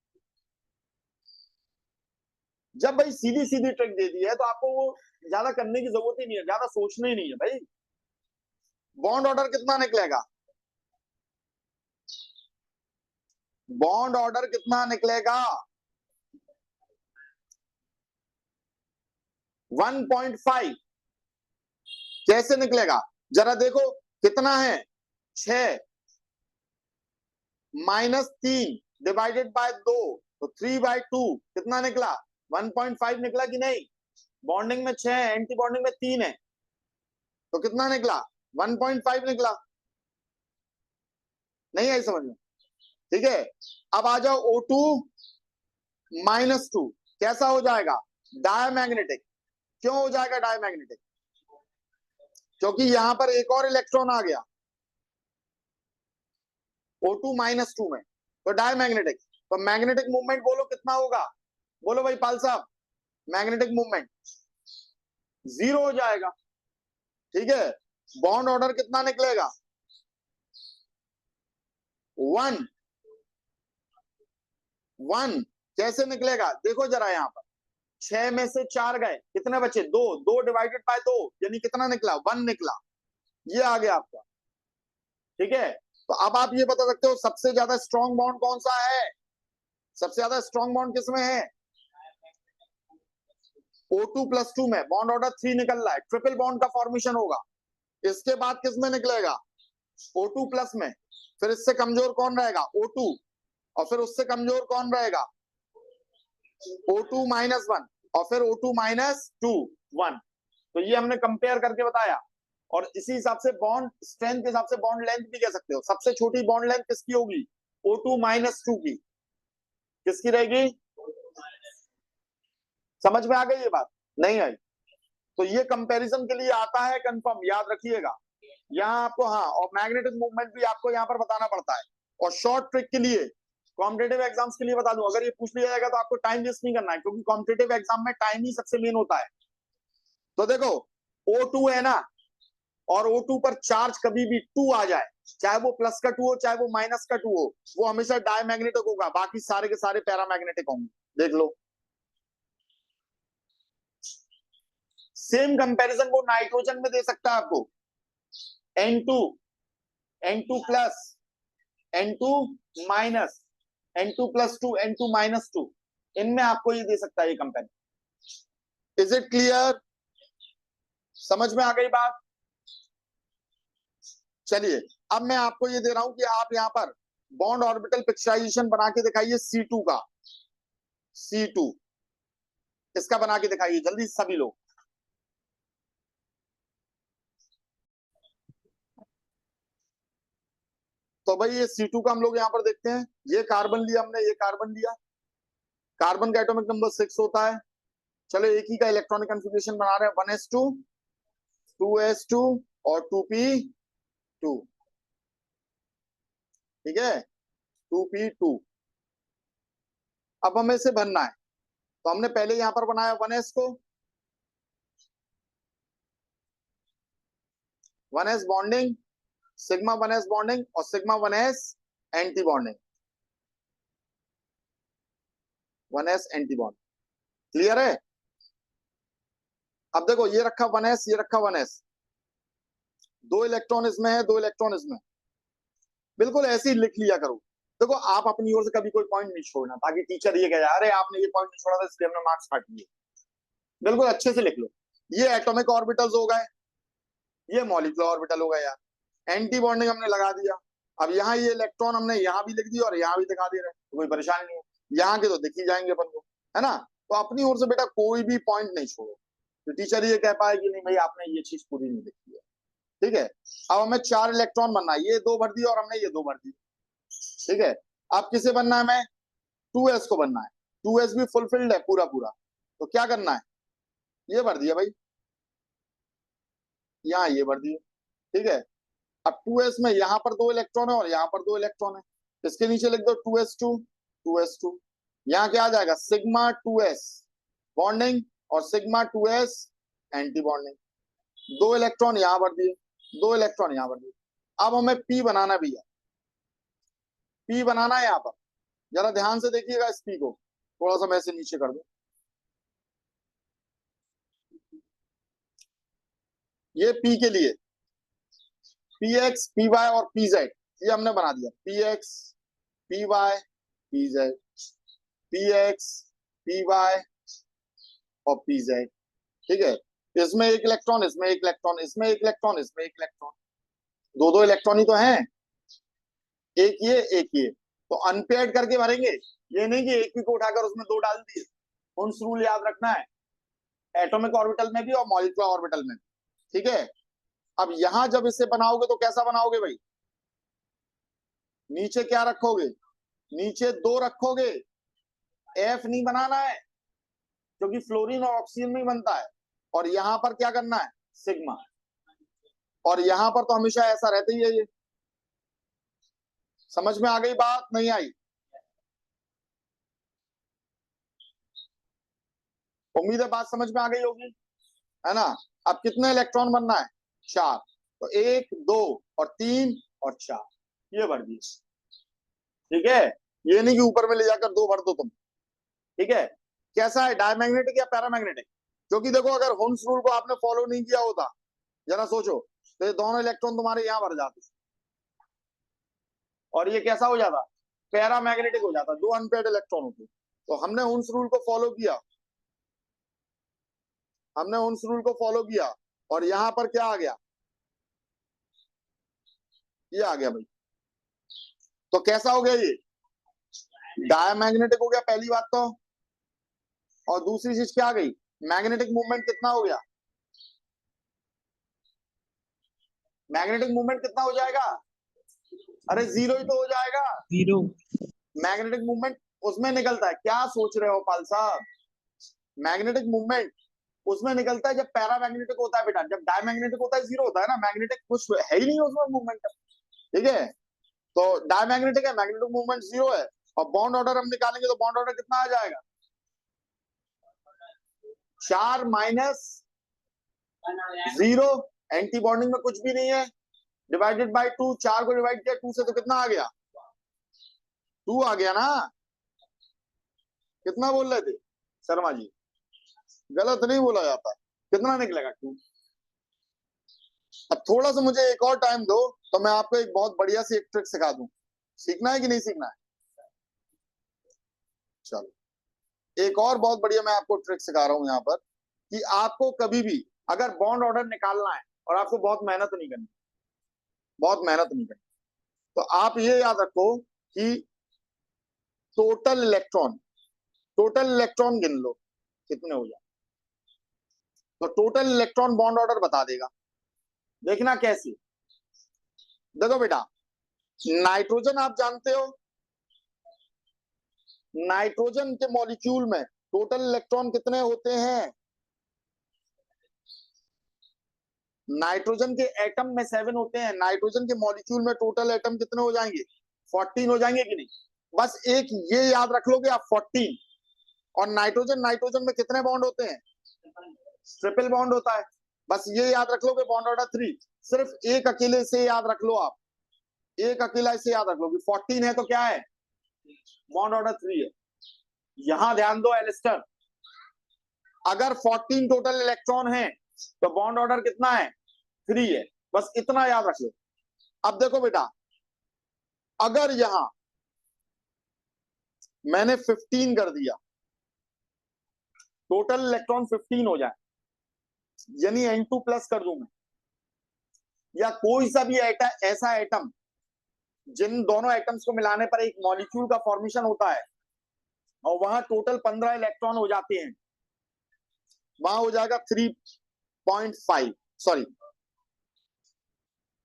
जब भाई सीधी सीधी ट्रिक दे दी है तो आपको वो ज्यादा करने की जरूरत ही नहीं है, ज्यादा सोचना ही नहीं है भाई। बॉन्ड ऑर्डर कितना निकलेगा, बॉन्ड ऑर्डर कितना निकलेगा 1.5। कैसे निकलेगा, जरा देखो कितना है 6 माइनस 3 डिवाइडेड बाय 2, तो 3/2 कितना निकला 1.5 निकला कि नहीं, बॉन्डिंग में 6 है, एंटी बॉन्डिंग में 3 है, तो कितना निकला 1.5 निकला। नहीं आई समझ में, ठीक है। अब आ जाओ O2 माइनस 2 कैसा हो जाएगा, डायमैग्नेटिक। क्यों हो जाएगा डायमैग्नेटिक, क्योंकि यहां पर एक और इलेक्ट्रॉन आ गया O2 माइनस 2 में, तो डायमैग्नेटिक। तो मैग्नेटिक मूवमेंट बोलो कितना होगा, बोलो भाई पाल साहब, मैग्नेटिक मूवमेंट 0 हो जाएगा। ठीक है, बॉन्ड ऑर्डर कितना निकलेगा 1, 1 कैसे निकलेगा, देखो जरा यहां पर 6 में से 4 गए, कितने बचे 2, 2 डिवाइडेड बाय 2 यानी कितना निकला 1 निकला, ये आ गया आपका। ठीक है, तो अब आप ये बता सकते हो सबसे ज्यादा स्ट्रॉन्ग बॉन्ड कौन सा है, सबसे ज्यादा स्ट्रॉन्ग बॉन्ड किसमें है, O2 प्लस 2 में बॉन्ड ऑर्डर 3 निकल रहा है, ट्रिपल बॉन्ड का फॉर्मेशन होगा। इसके बाद किसमें निकलेगा O2 प्लस में, फिर इससे कमजोर कौन रहेगा O2, और फिर उससे कमजोर कौन रहेगा O2 माइनस 1, और फिर O2 माइनस 2 1। तो ये हमने कंपेयर करके बताया, और इसी हिसाब से बॉन्ड स्ट्रेंथ के हिसाब से बॉन्ड लेंथ भी कह सकते हो। सबसे छोटी बॉन्ड लेंथ किसकी होगी O2 माइनस 2 की, किसकी रहेगी, समझ में आ गई ये बात, नहीं आई, तो ये कंपैरिजन के लिए आता है कंफर्म, याद रखिएगा यहाँ आपको। हाँ, और मैग्नेटिक मूवमेंट भी आपको यहाँ पर बताना पड़ता है। और शॉर्ट ट्रिक के लिए कॉम्पिटेटिव एग्जाम्स के लिए बता दूं, अगर ये पूछ लिया जाएगा तो आपको टाइम वेस्ट नहीं करना है, क्योंकि कॉम्पिटेटिव एग्जाम में टाइम ही सबसे मेन होता है। तो देखो O2 है ना, और O2 पर चार्ज कभी भी 2 आ जाए, चाहे वो प्लस का 2 हो चाहे वो माइनस का 2 हो, वो हमेशा डायमैग्नेटिक होगा, बाकी सारे के सारे पैरामैग्नेटिक होंगे, देख लो। सेम कंपैरिजन वो नाइट्रोजन में दे सकता है आपको, N2 plus N2 minus, N2+2, N2-2, इनमें आपको ये दे सकता है ये कंपेनी। Is it clear? समझ में आ गई बात? चलिए अब मैं आपको ये दे रहा हूं कि आप यहां पर बॉन्ड ऑर्बिटल पिक्चराइजेशन बना के दिखाइए C2 का। C2 इसका बना के दिखाइए जल्दी सभी लोग। तो भाई ये C2 का हम लोग यहाँ पर देखते हैं, ये कार्बन लिया हमने, ये कार्बन लिया, कार्बन का एटॉमिक नंबर 6 होता है। चलो एक ही का इलेक्ट्रॉनिक कॉन्फ़िगरेशन बना रहे हैं, 1s2, 2s2 और 2p2, ठीक है, 2p2। अब हमें इसे भरना है, तो हमने पहले यहां पर बनाया 1s को, 1s bonding, sigma 1s bonding और sigma 1s anti bonding, 1s anti bond. Clear है? अब देखो ये रखा 1s, ये रखा 1s, 2 इलेक्ट्रॉन इसमें है, 2 इलेक्ट्रॉन इसमें, बिल्कुल ऐसे ही लिख लिया करो। देखो आप अपनी ओर से कभी कोई पॉइंट नहीं छोड़ना, ताकि टीचर ये कहे अरे आपने ये पॉइंट नहीं छोड़ा था इसलिए हमने मार्क्स काट लिए। बिल्कुल अच्छे से लिख लो। ये एटॉमिक ऑर्बिटल्स हो गए, ये मॉलिक्यूलर ऑर्बिटल हो गया यार, एंटी बॉन्डिंग हमने लगा दिया। अब यहाँ ये इलेक्ट्रॉन हमने यहाँ भी लिख दिया और यहाँ भी दिखा दे रहे हैं, तो कोई परेशानी नहीं है, यहाँ के तो दिख ही जाएंगे अपन को, है ना। तो अपनी ओर से बेटा कोई भी पॉइंट नहीं छोड़ो, तो टीचर ये कह पाए कि नहीं भाई आपने ये चीज पूरी नहीं लिखी है, ठीक है। अब हमें 4 इलेक्ट्रॉन बनना है, ये 2 भर दिए और हमने ये 2 भर दिए, ठीक है। अब किसे बनना है? हमें 2s को बनना है, 2s भी फुलफिल्ड है पूरा पूरा, तो क्या करना है? ये भर दिया भाई, यहाँ ये भर दिए, ठीक है। अब 2s में यहाँ पर 2 इलेक्ट्रॉन है और यहाँ पर 2 इलेक्ट्रॉन है, इसके नीचे लिख दो 2s2, 2s2। यहाँ क्या आ जाएगा? सिग्मा 2s बॉन्डिंग और sigma 2s anti bonding, 2 electron यहाँ भर दिए, 2 इलेक्ट्रॉन यहाँ भर दिए। अब हमें p बनाना भी है, p बनाना है यहाँ पर, जरा ध्यान से देखिएगा इस p को, थोड़ा सा मैं इसे नीचे कर दूं। ये p के लिए px, py और pz, ये हमने बना दिया, px, py, pz, px, py और pz, ठीक है। इसमें एक इलेक्ट्रॉन, इसमें एक इलेक्ट्रॉन, इसमें एक इलेक्ट्रॉन, इसमें एक इलेक्ट्रॉन, 2 इलेक्ट्रॉन ही तो हैं, एक ये एक ये, तो अनपेयर्ड करके भरेंगे, ये नहीं कि एक ही को उठाकर उसमें 2 डाल दिए। उन्स रूल याद रखना है, एटॉमिक ऑर्बिटल में भी और मॉलिक्यूलर ऑर्बिटल में, ठीक है। अब यहां जब इसे बनाओगे तो कैसा बनाओगे भाई? नीचे क्या रखोगे? नीचे 2 रखोगे, एफ नहीं बनाना है क्योंकि फ्लोरीन और ऑक्सीजन में ही बनता है, और यहां पर क्या करना है? सिग्मा, और यहां पर तो हमेशा ऐसा रहता ही है ये। समझ में आ गई बात? नहीं आई? उम्मीद है बात समझ में आ गई होगी, है ना। अब कितने इलेक्ट्रॉन बनना है? 4, तो 1, 2 और 3 और 4, ये भर दिए, ठीक है। ये नहीं कि ऊपर में ले जाकर 2 भर दो तुम, ठीक है। कैसा है, डायमैग्नेटिक या पैरामैग्नेटिक? क्योंकि देखो अगर हुन्स रूल को आपने फॉलो नहीं किया होता, जरा सोचो, तो ये दोनों इलेक्ट्रॉन तुम्हारे यहां भर जाते और ये कैसा हो जाता? पैरामैग्नेटिक हो जाता, 2 अनपेयर्ड इलेक्ट्रॉन होते। तो हमने हुन्स रूल को फॉलो किया, हमने हुन्स रूल को फॉलो किया, और यहां पर क्या आ गया? ये आ गया भाई। तो कैसा हो गया? ये डायमैग्नेटिक हो गया पहली बात तो, और दूसरी चीज क्या आ गई? मैग्नेटिक मूवमेंट कितना हो गया? मैग्नेटिक मूवमेंट कितना हो जाएगा? अरे 0 ही तो हो जाएगा। 0 मैग्नेटिक मूवमेंट उसमें निकलता है, क्या सोच रहे हो पाल साहब? मैग्नेटिक मूवमेंट उसमें निकलता है जब पैरामैग्नेटिक होता है बेटा, जब डायमैग्नेटिक होता है 0 होता है ना, मैग्नेटिक कुछ है ही नहीं उसमें मूवमेंट, ठीक है। तो डायमैग्नेटिक है, मैग्नेटिक मूवमेंट 0 है, और बॉन्ड ऑर्डर हम निकालेंगे तो बॉन्ड ऑर्डर कितना आ जाएगा? 4 - 0, एंटी बॉन्डिंग में कुछ भी नहीं है, डिवाइडेड बाय 2, 4 को डिवाइड किया 2 से तो कितना आ गया? 2 आ गया ना। कितना बोल रहे थे शर्मा जी? गलत नहीं बोला जाता, कितना निकलेगा? 2। अब थोड़ा सा मुझे एक और टाइम दो, तो मैं आपको एक बहुत बढ़िया सी एक ट्रिक सिखा दूं। सीखना है कि नहीं सीखना है? चलो एक और बहुत बढ़िया मैं आपको ट्रिक सिखा रहा हूं यहाँ पर, कि आपको कभी भी अगर बॉन्ड ऑर्डर निकालना है और आपको बहुत मेहनत नहीं करनी, तो आप ये याद रखो कि टोटल इलेक्ट्रॉन गिन लो कितने हो जाए, तो टोटल इलेक्ट्रॉन बॉन्ड ऑर्डर बता देगा। देखना कैसे, देखो बेटा, नाइट्रोजन आप जानते हो, नाइट्रोजन के मॉलिक्यूल में टोटल इलेक्ट्रॉन कितने होते हैं? नाइट्रोजन के एटम में 7 होते हैं, नाइट्रोजन के मॉलिक्यूल में टोटल एटम कितने हो जाएंगे? 14 हो जाएंगे कि नहीं? बस एक ये याद रख लोगे आप, 14। और नाइट्रोजन में कितने बॉन्ड होते हैं? ट्रिपल बॉन्ड होता है। बस ये याद रख लोगे, बॉन्ड ऑर्डर 3। सिर्फ एक अकेले से याद रख लो आप, एक अकेला इसे याद रख लो कि 14 है तो क्या है? बॉन्ड ऑर्डर 3 है। यहां ध्यान दो एलिस्टर, अगर 14 टोटल इलेक्ट्रॉन है तो बॉन्ड ऑर्डर कितना है? 3 है। बस इतना याद रख लो। अब देखो बेटा, अगर यहां मैंने 15 कर दिया, टोटल इलेक्ट्रॉन 15 हो जाए, यानी N2 प्लस कर दूं मैं, या कोई सा भी ऐसा एटम जिन दोनों एटम्स को मिलाने पर एक मॉलिक्यूल का फॉर्मेशन होता है और वहां टोटल 15 इलेक्ट्रॉन हो जाते हैं, वहां हो जाएगा 3.5, सॉरी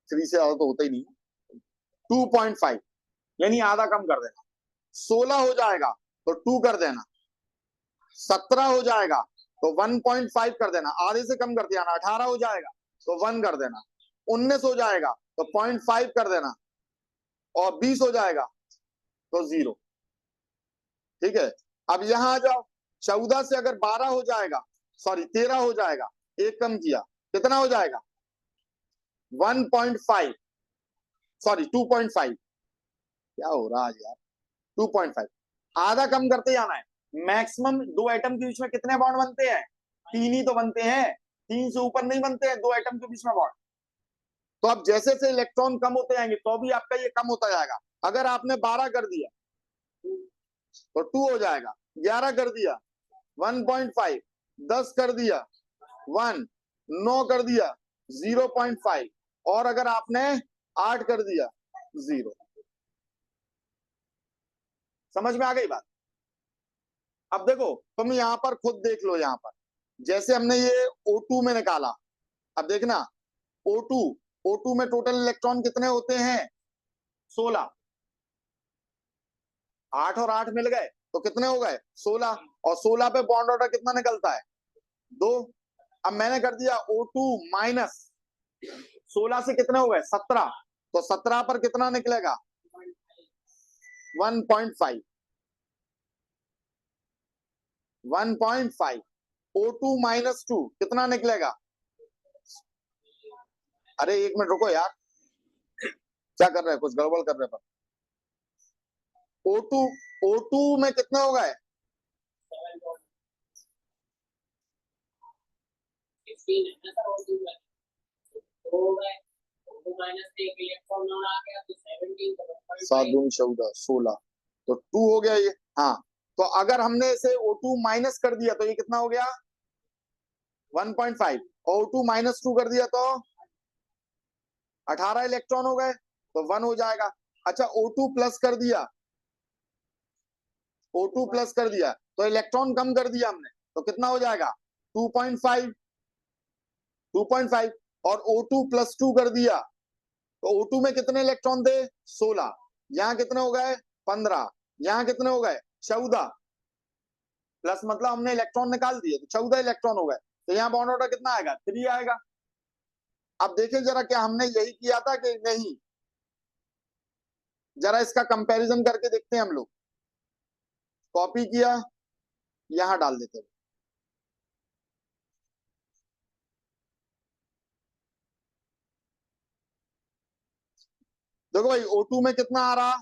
3 से ज्यादा तो होता ही नहीं, 2.5, यानी आधा कम कर देना। 16 हो जाएगा तो 2 कर देना, 17 हो जाएगा तो 1.5 कर देना, आधे से कम कर दिया ना। 18 हो जाएगा तो 1 कर देना, 19 हो जाएगा तो 0.5 कर देना, और 20 हो जाएगा तो 0। ठीक है, अब यहां आ जाओ, 14 से अगर 12 हो जाएगा, सॉरी 13 हो जाएगा, एक कम किया, कितना हो जाएगा? 1.5, सॉरी 2.5, क्या हो रहा है यार, 2.5, आधा कम करते जाना है। मैक्सिमम दो एटम के बीच में कितने बॉन्ड बनते हैं? 3 ही तो बनते हैं, 3 से ऊपर नहीं बनते हैं दो एटम के बीच में बॉन्ड। तो अब जैसे जैसे इलेक्ट्रॉन कम होते जाएंगे तो भी आपका ये कम होता जाएगा। अगर आपने 12 कर दिया तो 2 हो जाएगा, 11 कर दिया 1.5, 10 कर दिया 1, 9 कर दिया 0.5, और अगर आपने 8 कर दिया 0। समझ में आ गई बात? अब देखो तुम यहां पर खुद देख लो, यहां पर जैसे हमने ये O2 में निकाला, अब देखना O2 में टोटल इलेक्ट्रॉन कितने होते हैं? 16। 8 और 8 मिल गए तो कितने हो गए? 16। और 16 पे बॉन्ड ऑर्डर कितना निकलता है? 2। अब मैंने कर दिया O2 माइनस 16 से कितने हो गए? 17। तो 17 पर कितना निकलेगा? 1.5। 1.5 O2 माइनस 2 कितना निकलेगा? अरे एक मिनट रुको यार, क्या कर रहे हैं, कुछ गड़बड़ कर रहे हैं। O2 में कितने हो गए? 7 दूनी 14, 16, तो 2 हो गया ये। हाँ, तो अगर हमने इसे O2 माइनस कर दिया तो ये कितना हो गया? 1.5। O2 माइनस 2 कर दिया तो 18 इलेक्ट्रॉन हो गए, तो 1 हो जाएगा। अच्छा O2 प्लस कर दिया, O2 प्लस कर दिया तो इलेक्ट्रॉन कम कर दिया हमने, तो कितना हो जाएगा? 2.5। 2.5 और O2 प्लस 2 कर दिया तो O2 में कितने इलेक्ट्रॉन थे? 16। यहां कितने हो गए? 15। यहां कितने हो गए? 14। प्लस मतलब हमने इलेक्ट्रॉन निकाल दिए तो 14 इलेक्ट्रॉन हो गए, तो यहाँ बॉन्ड ऑर्डर कितना आएगा? 3 आएगा। अब देखें जरा, क्या हमने यही किया था कि नहीं? जरा इसका कंपैरिजन करके देखते हैं हम लोग। कॉपी किया, यहां डाल देते हैं। देखो भाई O2 में कितना आ रहा,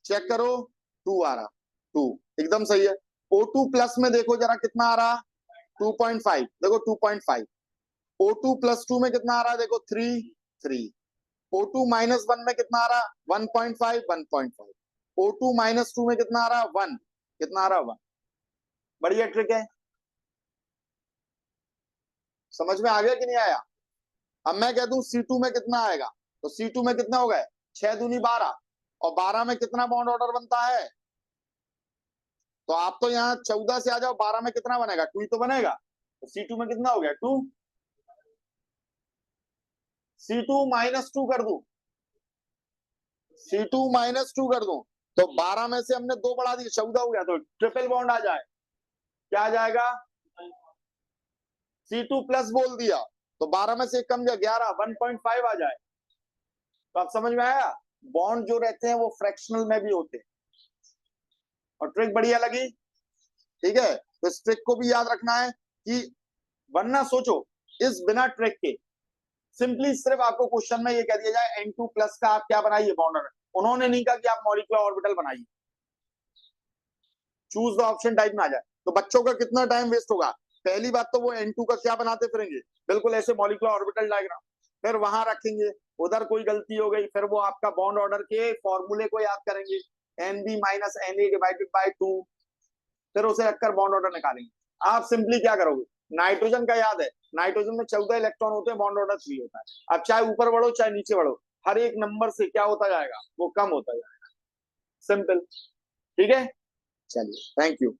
चेक करो, 2 आ रहा, 2 एकदम सही है। O2 प्लस में देखो जरा कितना आ रहा, 2.5, देखो 2.5। O2 प्लस 2 में कितना आ रहा है? देखो 3। O2 माइनस 1 में कितना आ रहा? 1.5, 1.5। O2 माइनस 2 में कितना आ रहा है 1, कितना आ रहा है 1। बढ़िया ट्रिक है, समझ में आ गया कि नहीं आया। अब मैं कह दूं C2 में कितना आएगा, तो C2 में कितना होगा 6 दूनी 12, और 12 में कितना बॉन्ड ऑर्डर बनता है, तो आप तो यहाँ 14 से आ जाओ, 12 में कितना बनेगा 2 ही तो बनेगा, तो C2 में कितना हो गया 2। C2 माइनस 2 कर दूं, C2 माइनस 2 कर दूं, तो 12 में से हमने 2 बढ़ा दिए 14 हो गया, तो ट्रिपल बॉन्ड आ जाए, क्या आ जाएगा C2 प्लस बोल दिया, तो 12 में से कम गया 11, 1.5 आ जाए। तो आप समझ में आया, बॉन्ड जो रहते हैं वो फ्रैक्शनल में भी होते हैं। और ट्रिक बढ़िया लगी, ठीक है। तो इस ट्रिक को भी याद रखना है कि वरना सोचो इस बिना ट्रिक के सिंपली सिर्फ आपको क्वेश्चन में ये कह दिया जाए N2 प्लस का आप क्या बनाइए बॉन्ड ऑर्डर, उन्होंने नहीं कहा कि आप मॉलिक्यूलर ऑर्बिटल बनाइए, चूज द ऑप्शन टाइप में आ जाए, तो बच्चों का कितना टाइम वेस्ट होगा। पहली बात तो वो N2 का क्या बनाते फिरेंगे, बिल्कुल ऐसे मॉलिक्यूलर ऑर्बिटल डायग्राम, फिर वहां रखेंगे, उधर कोई गलती हो गई, फिर वो आपका बॉन्ड ऑर्डर के फॉर्मूले को याद करेंगे, NB minus NA divided by 2, फिर उसे रखकर बॉन्ड ऑर्डर निकालेंगे। आप सिंपली क्या करोगे, नाइट्रोजन का याद है, नाइट्रोजन में 14 इलेक्ट्रॉन होते हैं, बॉन्ड ऑर्डर 3 होता है। अब चाहे ऊपर बढ़ो चाहे नीचे बढ़ो, हर एक नंबर से क्या होता जाएगा, वो कम होता जाएगा, सिंपल, ठीक है। चलिए, थैंक यू।